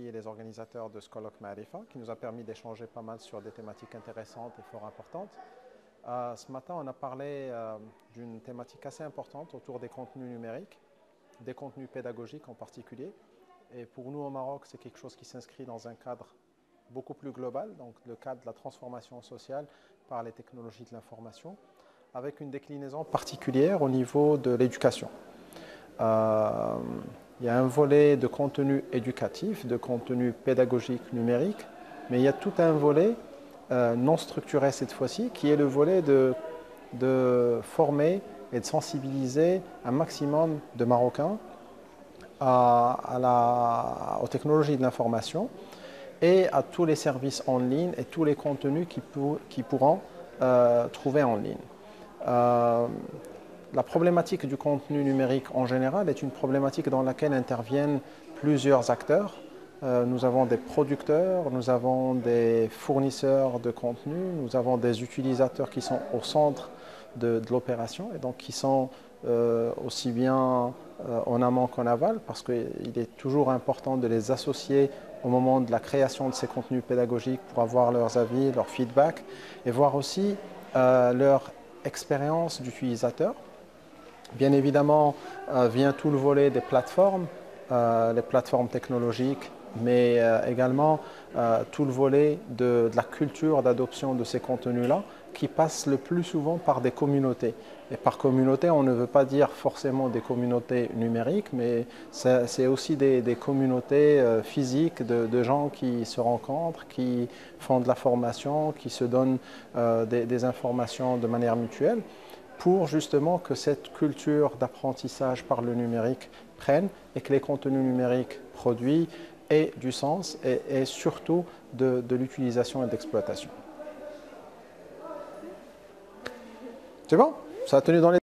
partie les organisateurs de ce colloque Marifa, qui nous a permis d'échanger pas mal sur des thématiques intéressantes et fort importantes. Ce matin, on a parlé d'une thématique assez importante autour des contenus numériques, des contenus pédagogiques en particulier. Et pour nous au Maroc, c'est quelque chose qui s'inscrit dans un cadre beaucoup plus global, donc le cadre de la transformation sociale par les technologies de l'information, avec une déclinaison particulière au niveau de l'éducation. Il y a un volet de contenu éducatif, de contenu pédagogique numérique, mais il y a tout un volet non structuré cette fois-ci, qui est le volet de former et de sensibiliser un maximum de Marocains aux technologies de l'information et à tous les services en ligne et tous les contenus qu'ils pourront trouver en ligne. La problématique du contenu numérique en général est une problématique dans laquelle interviennent plusieurs acteurs. Nous avons des producteurs, nous avons des fournisseurs de contenu, nous avons des utilisateurs qui sont au centre de l'opération et donc qui sont aussi bien en amont qu'en aval, parce qu'il est toujours important de les associer au moment de la création de ces contenus pédagogiques pour avoir leurs avis, leurs feedbacks et voir aussi leur expérience d'utilisateur. Bien évidemment, vient tout le volet des plateformes, les plateformes technologiques, mais également tout le volet de la culture d'adoption de ces contenus-là, qui passe le plus souvent par des communautés. Et par communauté, on ne veut pas dire forcément des communautés numériques, mais c'est aussi des communautés physiques de gens qui se rencontrent, qui font de la formation, qui se donnent des informations de manière mutuelle, pour justement que cette culture d'apprentissage par le numérique prenne et que les contenus numériques produits aient du sens et surtout de l'utilisation et d'exploitation. C'est bon? Ça a tenu dans les